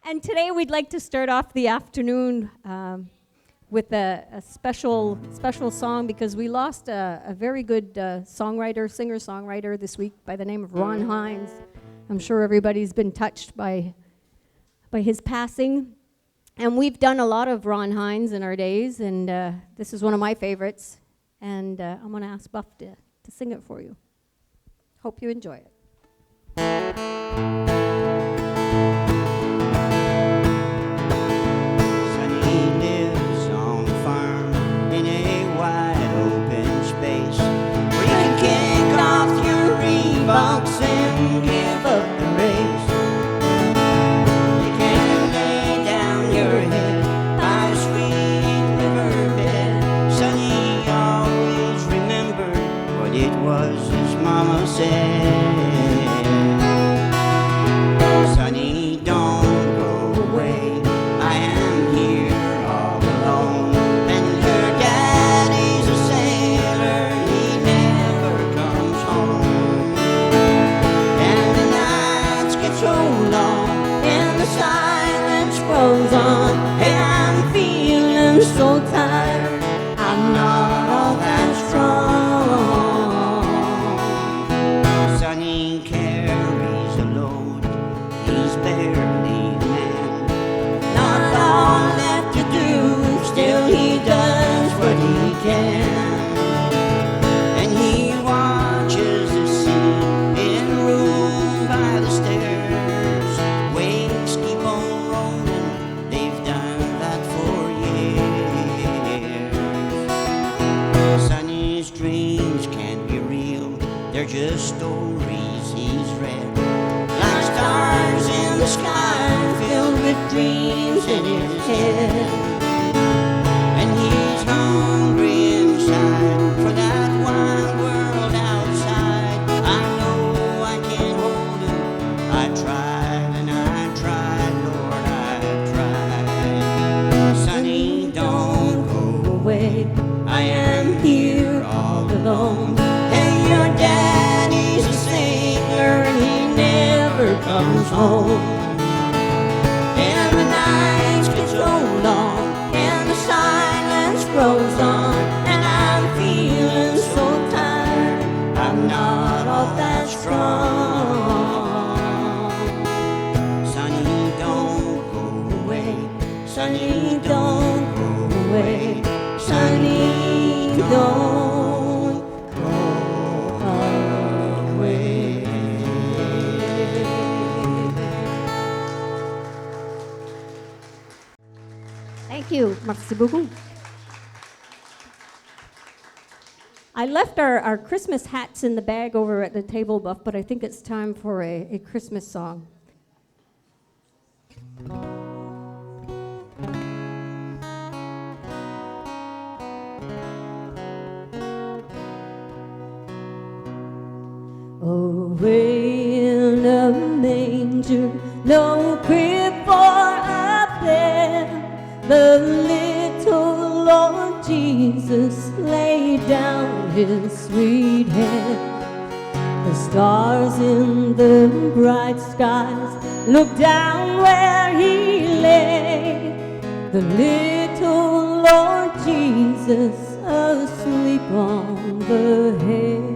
And today we'd like to start off the afternoon with a special song because we lost a very good singer-songwriter this week by the name of Ron Hines. I'm sure everybody's been touched by his passing. And we've done a lot of Ron Hines in our days, and this is one of my favorites. And I'm going to ask Buff to sing it for you. Hope you enjoy it. Box and give up the race. You can lay down your head by a sweet riverbed. Sonny always remembered what it was his mama said. Sonny, don't go away. I am here all alone. And her daddy's a sailor. He never comes home. So long, and the silence grows on, and I'm feeling so tired. I'm not all that strong. Sonny carries a load, he's barely a man. Not a lot left to do, still he does what he can. And he watches the sea in a room by the stairs. They're just stories he's read, like stars in the sky, filled with dreams in his head. And he's hungry inside for that wide world outside. I know I can't hold him. I tried and I tried, Lord, I tried. Sonny, don't go away. I am here all alone. Your daddy's a sailor and he never comes home. And the nights get so long and the silence grows on, and I'm feeling so tired. I'm not all that strong. Sonny, don't go away. Sonny, don't go away. Sonny, don't. Thank you. Merci beaucoup. I left our Christmas hats in the bag over at the table, Buff, but I think it's time for a Christmas song. Away in a manger, no crib for a bed, the little Lord Jesus laid down his sweet head. The stars in the bright skies looked down where he lay, the little Lord Jesus asleep on the hay.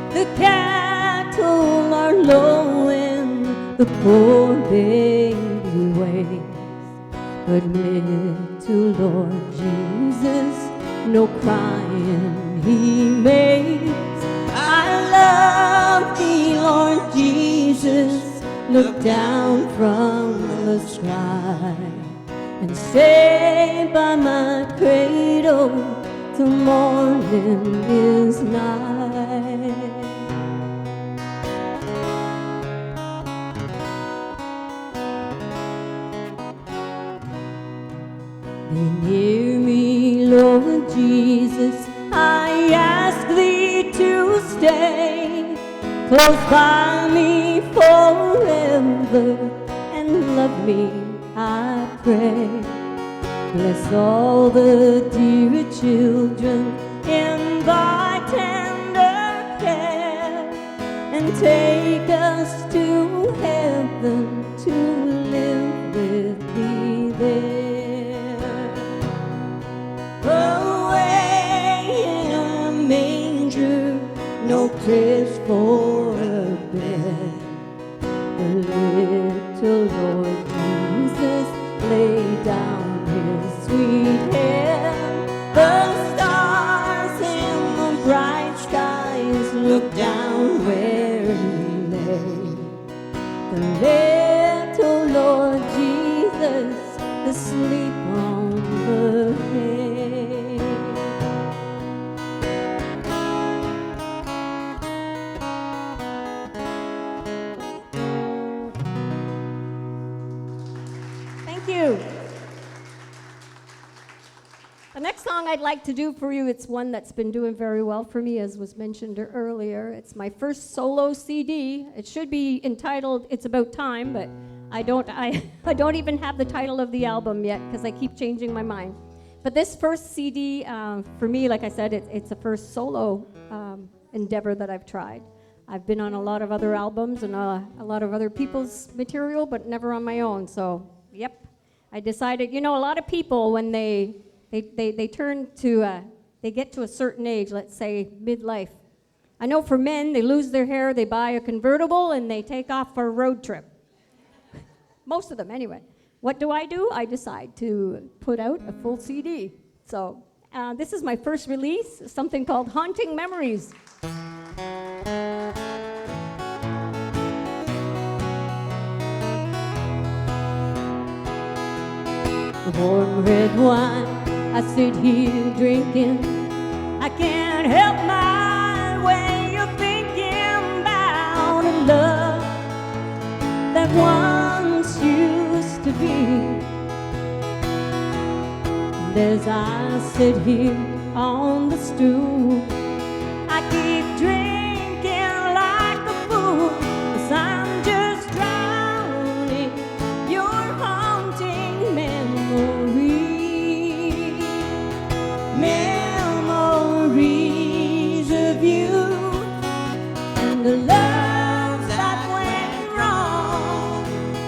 The cattle are lowing, the poor baby waits, but little Lord Jesus, no crying he makes. I love thee, Lord Jesus, look down from the sky and stay by my cradle till morning is nigh. Be near me, Lord Jesus, I ask thee to stay close by me forever and love me, I pray. Bless all the dear children in thy tender care and take us to heaven little Lord Jesus laid down his sweet head. The stars in the bright skies looked down where he lay. The little Lord Jesus asleep on the hay. Thank you. The next song I'd like to do for you, it's one that's been doing very well for me, as was mentioned earlier. It's my first solo CD. It should be entitled It's About Time, but I don't even have the title of the album yet because I keep changing my mind. But this first CD, for me, like I said, it's a first solo endeavor that I've tried. I've been on a lot of other albums and a lot of other people's material, but never on my own. So, yep, I decided, a lot of people, when they turn to, they get to a certain age, let's say midlife. I know for men, they lose their hair, they buy a convertible, and they take off for a road trip. Most of them, anyway. What do? I decide to put out a full CD. So this is my first release, something called Haunting Memories. Warm red wine, I sit here drinking. I can't help my way of thinking about a love that once used to be. And as I sit here on the stool, I keep drinking like a fool, 'cause I'm just drowning your haunting memories. Memories of you and the loves that went wrong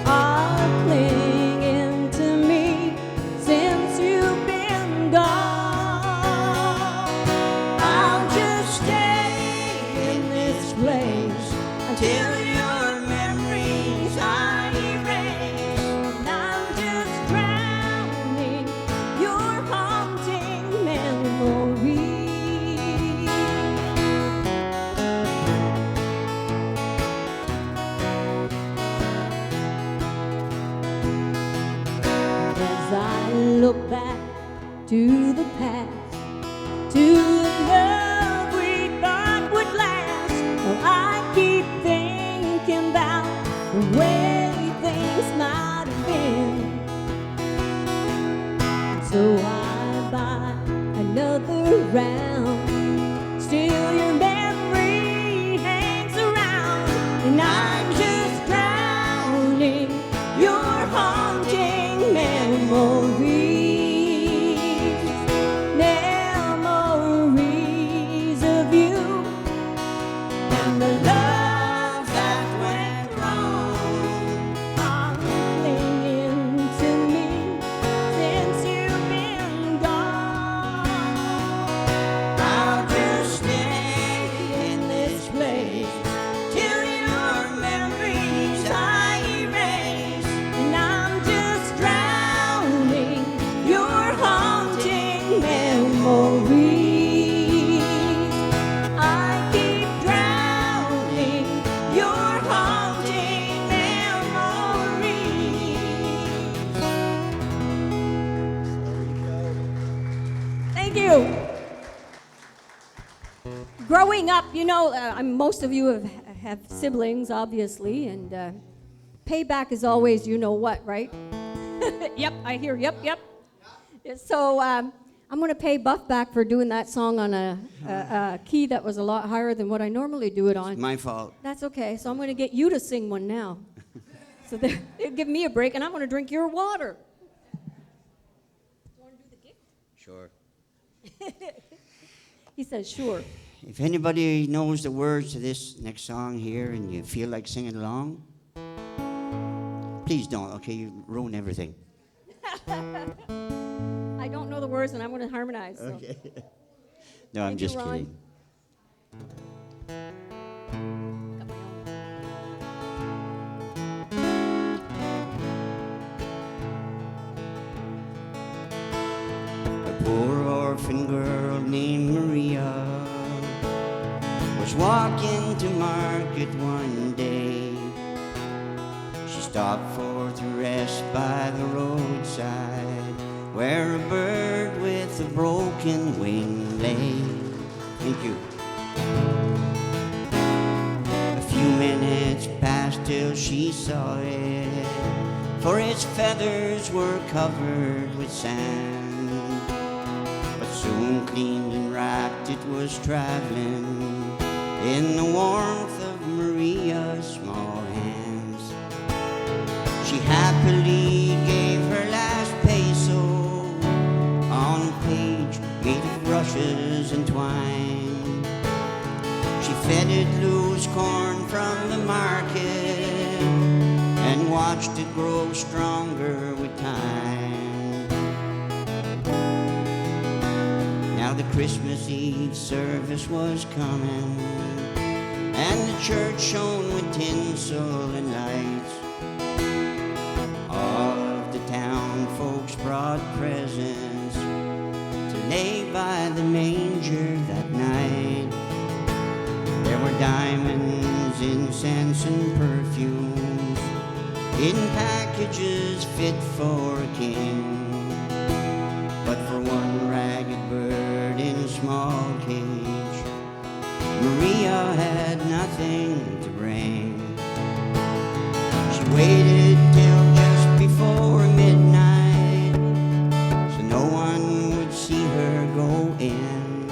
are clinging to me since you've been gone. I'll just stay in this place until your memories I erase. And I'm just drowning your haunting memories. As I look back to the past, to the love we thought would last, well, I keep thinking about the way things might have been. So I buy another round. Still your memory hangs around, and I'm just drowning your haunting memories. Memories of you and the loves that went wrong are clinging to me since you've been gone. I'll just stay in this place till your memories I erase, and I'm just drowning your haunting memories. I keep drowning your haunting memories. Thank you. Growing up, most of you have siblings, obviously, and payback is always what, right? Yep, I hear, yep. So I'm going to pay Buff back for doing that song on a key that was a lot higher than what I normally do it on. My fault. That's okay, so I'm going to get you to sing one now. So they'll give me a break, and I'm going to drink your water. You want to do the gift? Sure. He says, sure. If anybody knows the words to this next song here and you feel like singing along, please don't, okay? You ruin everything. I don't know the words, and I'm going to harmonize. So. Okay. No, I'm Thank you, just Ron. kidding. Got my own. poor orphan girl named Maria was walking to market one day. She stopped for to rest by the roadside, where a bird with a broken wing lay. Thank you. A few minutes passed till she saw it, for its feathers were covered with sand. But soon cleaned and wrapped it was traveling in the warmth of Maria's small hands. She happily gave her last peso on a page made of rushes and twine. She fed it loose corn from the market and watched it grow stronger with time. Now the Christmas Eve service was coming, and the church shone with tinsel and lights. All of the town folks brought presents to lay by the manger that night. There were diamonds, incense, and perfumes in packages fit for a king. But for one ragged bird in a small cage, Maria had nothing to bring. She waited till just before midnight, so no one would see her go in.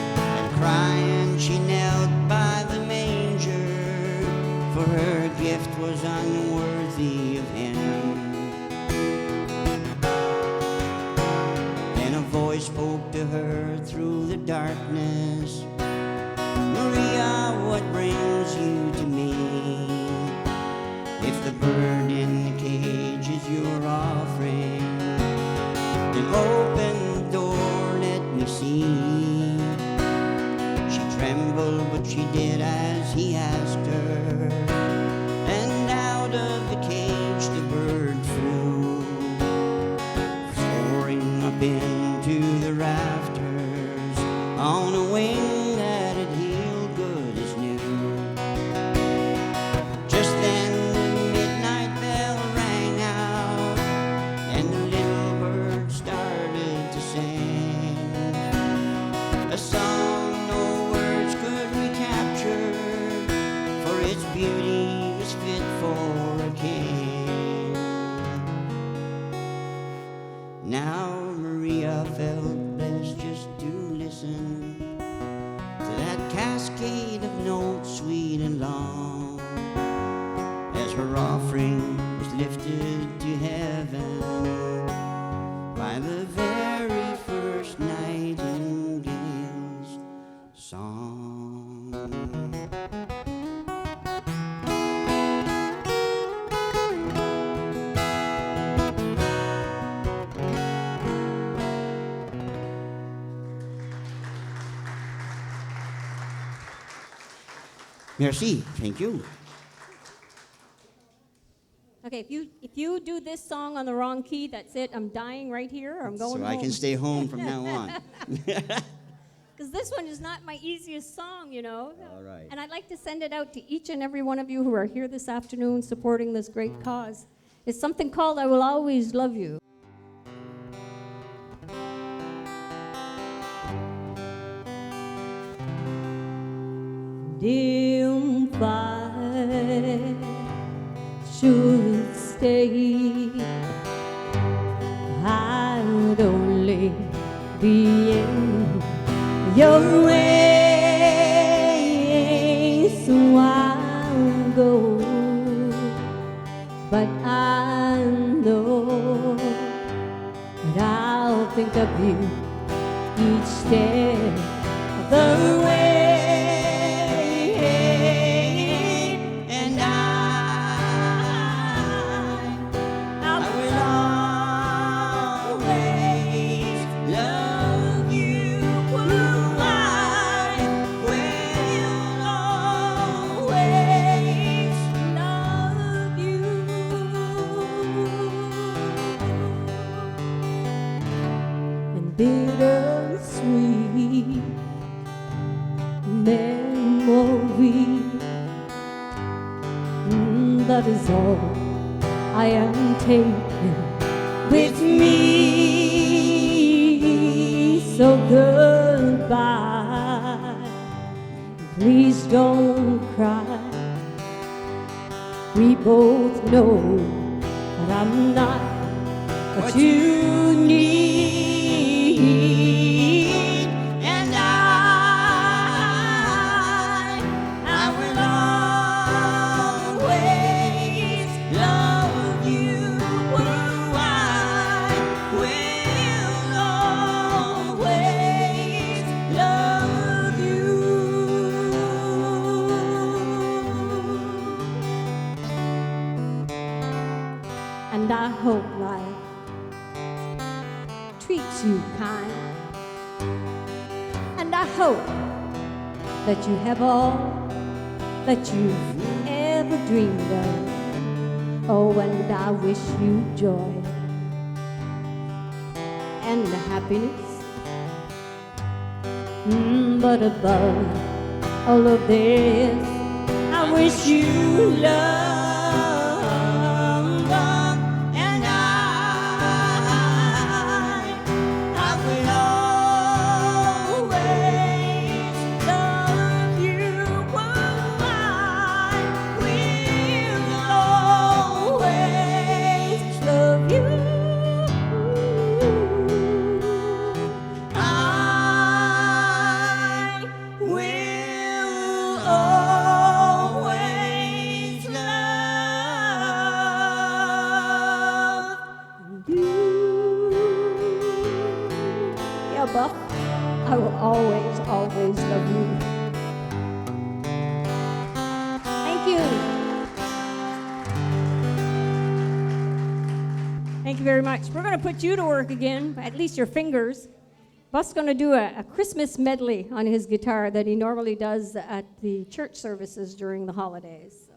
And crying, she knelt by the manger, for her gift was unworthy of him. Then a voice spoke to her through the darkness, Maria, what brings you to me? If the bird in the cage is your offering, then open the door, let me see. She trembled, but she did as he asked her, and out of the cage the bird flew, soaring up into the rafters on a wing that had healed good as new. Just then the midnight bell rang out, and the little bird started to sing a song no words could recapture, for its beauty was fit for a king. Now Maria felt blessed just to listen to that cascade of notes sweet and long, as her offering was lifted to heaven by the very first nightingale's song. Merci, thank you. Okay, if you do this song on the wrong key, that's it. I'm dying right here. Or I'm going So home. I can stay home from now on. Because this one is not my easiest song, you know. All right. And I'd like to send it out to each and every one of you who are here this afternoon supporting this great cause. It's something called I Will Always Love You. Dim fire should stay, I'd only be in your way, so I'll go. But I know that I'll think of you each step of the way. bittersweet memory. That is all I am taking with me. So goodbye, please don't cry. We both know that I'm not what you need, and I will always love you. Oh, I will always love you. And I hope life treats you kind, and I hope that you have all that you've ever dreamed of. Oh, and I wish you joy and happiness. But above all of this, I wish you love. And I will always love you. Oh, I will always love you. I will always love you. Yeah, Buff, I will always, always love you. Thank you. Thank you very much. We're going to put you to work again, at least your fingers. Buff's going to do a Christmas medley on his guitar that he normally does at the church services during the holidays. So.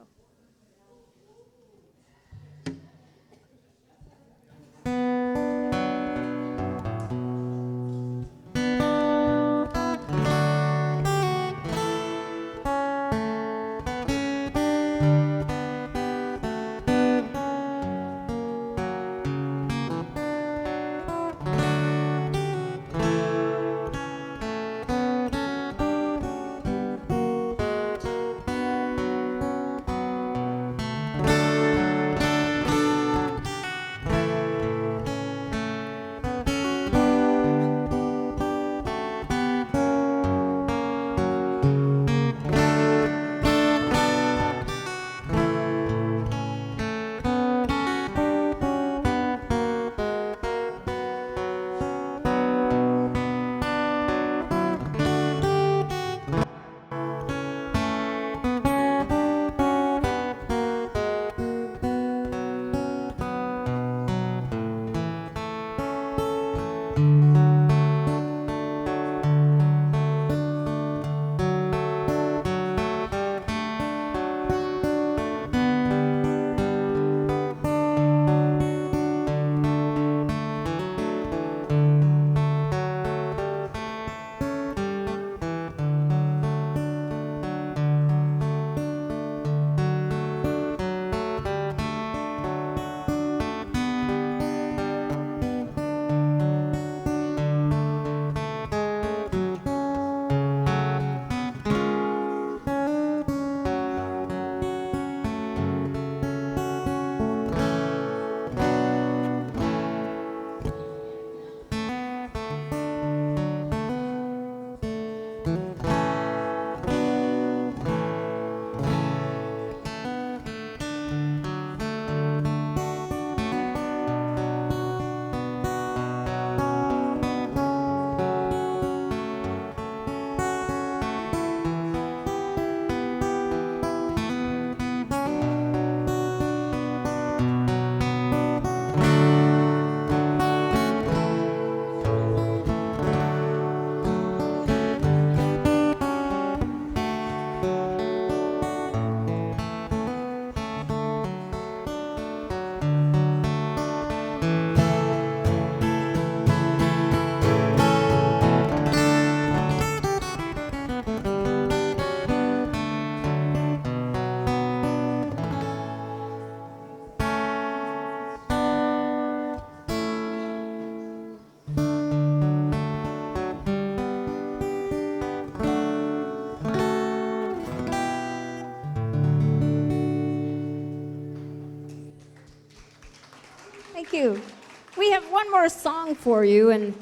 more song for you, and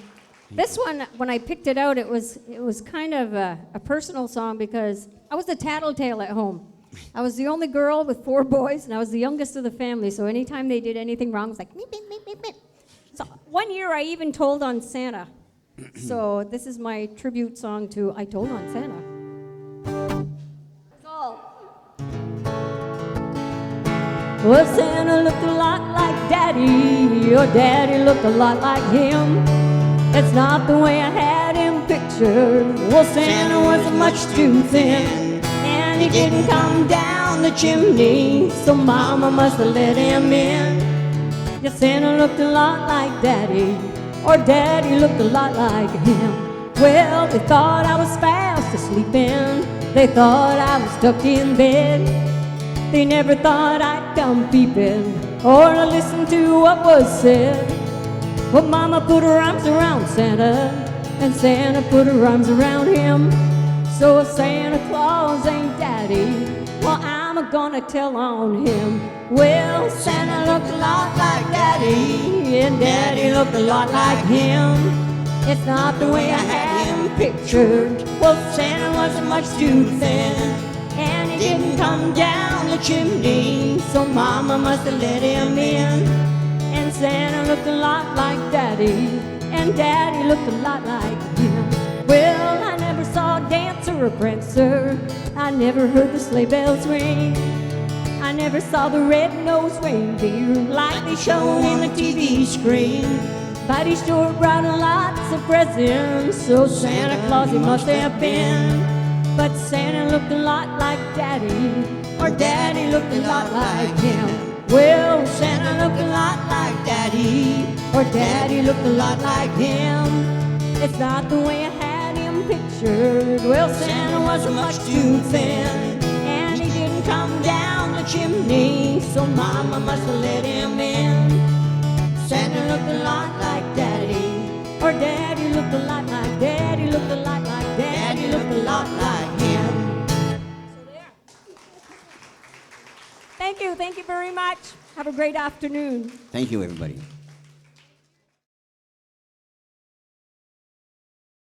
this one, when I picked it out, it was kind of a personal song because I was the tattletale at home. I was the only girl with 4 boys, and I was the youngest of the family, so anytime they did anything wrong, it was like, meep, meep, meep, meep, meep. So one year I even told on Santa. So this is my tribute song to I Told on Santa. So, well, Santa looked a lot like Daddy, your Daddy looked a lot like him. It's not the way I had him pictured. Well, Santa wasn't much too thin, and he didn't come down the chimney, so Mama must have let him in. Yeah, Santa looked a lot like Daddy, or Daddy looked a lot like him. Well, they thought I was fast asleep in, they thought I was tucked in bed. They never thought I'd come peeping, or to listen to what was said. But Mama put her arms around Santa, and Santa put her arms around him. So if Santa Claus ain't Daddy, well, I'm gonna tell on him. Well, Santa looked a lot like Daddy, and Daddy looked a lot like him. It's not the way I had him pictured. Well, Santa wasn't much too thin, and he didn't come down the chimney, so Mama must have let him in. And Santa looked a lot like Daddy, and Daddy looked a lot like him. Well, I never saw a dancer or a prancer, I never heard the sleigh bells ring, I never saw the red-nosed reindeer like they showed in the TV screen. But he sure brought lots of presents, so Santa Claus he must have been. But Santa looked a lot like Daddy, or Daddy looked a lot like him. Well, Santa looked a lot like Daddy, or Daddy looked a lot like him. It's not the way I had him pictured. Well, Santa wasn't much too thin, and he didn't come down the chimney, so Mama must have let him in. Santa looked a lot like Daddy, or Daddy looked a lot like Daddy looked a lot like Daddy looked a lot like him. Thank you very much. Have a great afternoon. Thank you, everybody.